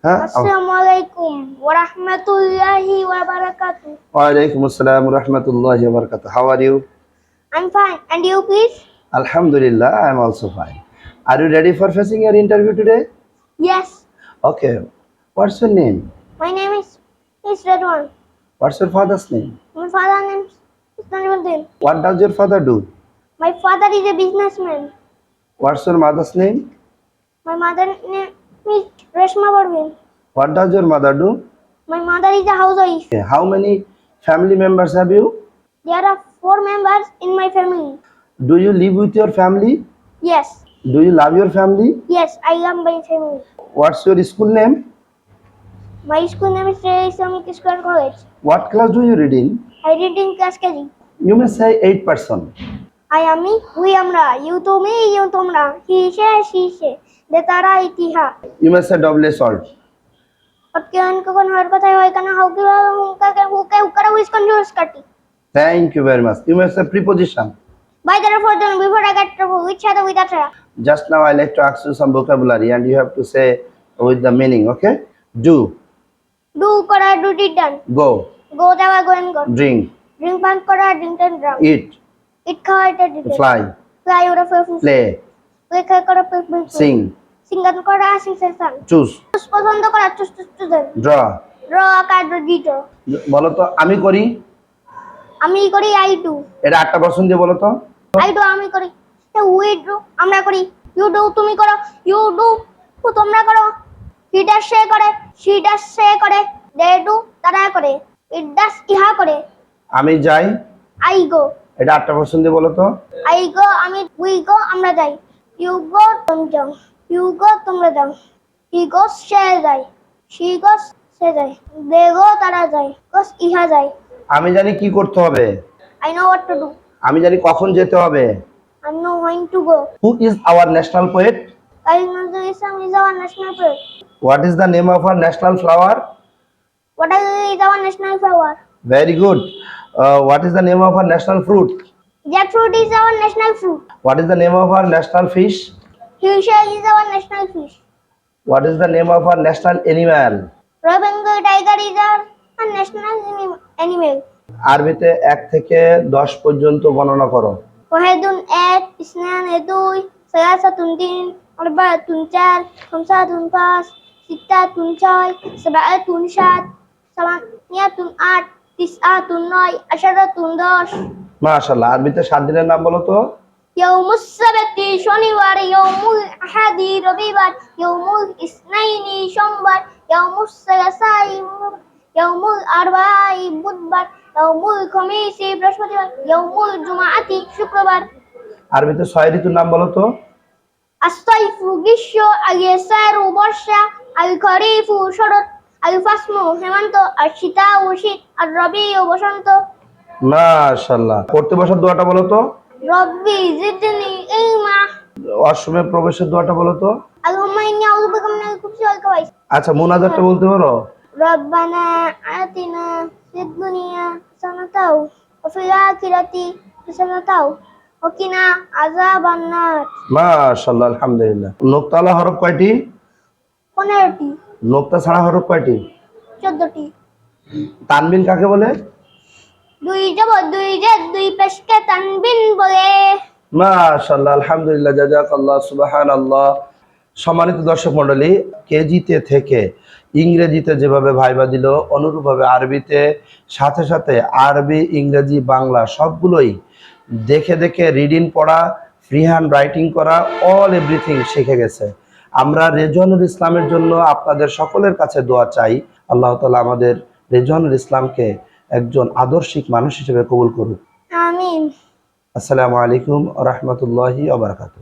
হ্যাঁ, আসসালামু আলাইকুম ওয়া রাহমাতুল্লাহি ওয়া বারাকাতুহু। ওয়ালাইকুম আসসালাম ওয়া রাহমাতুল্লাহি ওয়া বারাকাতুহু। How are you? I'm fine. And you, please? Alhamdulillah, I am also fine. Are you ready for facing your interview today? Yes. Okay. What's your name? My name is Redwan. What's your father's name? My father name is Najimuddin. What does your father do? My father is a businessman. What's your mother's name? My mother name is Reshma Parveen. What does your mother do? My mother is a housewife. Okay. How many family members have you? There are 4 members in my family. Do you live with your family? Yes. Do you love your family? Yes, I love my family. What's your school name? My school name is Sri Islamic Square College. What class do you read in? I read in class KG. You may say 8%. I am me, we amra, you to me, you tomra, he she, de tara itiha. You may say double salt. Otkean ko kon har কথা হয় kana how ki huka ukara which conjures kati. Thank you very much. You may say preposition. By the for them before I get to which other with that. Just now I like to ask you some vocabulary and you have to say with the meaning, okay? Do, Do kora do did done. go, Go dawa go and go. drink, Drink pan kora drink and drown. eat, It khawa it did. fly, Fly over a fish. play, Play kora play. sing, Singan kora sing san. choose, পছন্দ করা choose দেন। draw. Draw card ditto. বলো তো আমি করি, আমি করি I do. এটা 8% দিয়ে বলো তো। আই ডু আমি করি। উই ডু আমরা করি। ইউ ডু তুমি করো। ইউ ডু তোমরা করো। হি ডাস সে করে। শি ডাস সে করে। দে ডু তারা করে। ইট ডাস ইহা করে। আমি যাই, আই গো। এটা 8% দিয়ে বলো তো। আই গো আমি উই গো আমরা যাই। ইউ গো তুমি যাও। ইউ গো তোমরা যাও। হি গোস সে যায়। শি গোস সে যায়। দে গো তারা যায়। গোস ইহা যায়। আমি জানি কি করতে হবে, I know what to do. আমি জানি কখন যেতে হবে। I know when to go. Who is our national poet? Kazi Nazrul Islam is our national poet. What is the name of our national flower? What is our national flower? Very good. What is the name of our national fruit? Jackfruit is our national fruit. What is the name of our national fish? Hillshell is our national fish. What is the name of our national animal? Royal Bengal tiger is our national animal. আরবিতে 1 থেকে 10 পর্যন্ত গণনা করো। Wahidun এক, isnan দুই, salasatun তিন, arba'atun চার, khamsatun পাঁচ, sittatun ছয়, sab'atun সাত, samaniyatun আট, tis'atun নয়, asharatun 10. মাশাআল্লাহ। আরবিতে 7 দিনের নাম বলো তো। ইয়াউমুস সাবতি শনিবার, ইয়াউমুল আহাদি রবিবার, ইয়াউমুল ইসনাইনি সোমবার, ইয়াউমুস সালাসাই ইয়াউমুল আরবাই বুধবার, ইয়াউমুল খামিসি বৃহস্পতিবার, ইয়াউমুল জুমআতি শুক্রবার। আরবিতে 6 ঋতুর নাম বলো তো। আস-সাইফু গ্রীষ্ম, আল-ইয়াসারু বর্ষা, আল-খরিফু শরৎ, আল-ফাসলু হেমন্ত, আশ-শিতাউ শীত, আর-রবিউ বসন্ত। মাশাআল্লাহ। পড়তে বসার দোয়াটা বলো তো। রব্বি জিদনি ইলমা। ওয়াশরুমে প্রবেশের দোয়াটা বলো তো। আল্লাহুম্মা ইন্নী আউযু বিকা মিনাল খুবুসি ওয়াল খাবাইস। আচ্ছা, মুনাজাতটা বলতে পারো? রব্বানা আতিনা ফিদ দুনিয়া হাসানাতাও ওয়া ফিল আখিরাতি হাসানাতাও ওয়া কিনা আযাবান নার। মাশাআল্লাহ, আলহামদুলিল্লাহ। নোক্তাওয়ালা হরফ কয়টি? 15টি। নোক্তা ছাড়া হরফ কয়টি? 14টি। তানবিন কাকে বলে? দুই জবর দুই জেদ দুই পেশকে তানবিন বলে। মাশাআল্লাহ, আলহামদুলিল্লাহ, জাযাকাল্লাহ, সুবহানাল্লাহ। সম্মানিত দর্শক মণ্ডলী, কেজিতে থেকে ইংরেজিতে যেভাবে ভাইবা দিল, অনুরূপভাবে আরবিতে সাথে সাথে আরবি, ইংরেজি, বাংলা সবগুলোই দেখে দেখে রিডিং পড়া, ফ্রি হ্যান্ড রাইটিং করা, অল এভরিথিং শিখে গেছে। আমরা রেজওয়ানুল ইসলামের জন্য আপনাদের সকলের কাছে দোয়া চাই। আল্লাহ তাআলা আমাদের রেজওয়ানুল ইসলামকে একজন আদর্শিক মানুষ হিসেবে কবুল করুন। আমিন। আসসালামু আলাইকুম ওয়া রাহমাতুল্লাহি ওয়া বারাকাতুহু।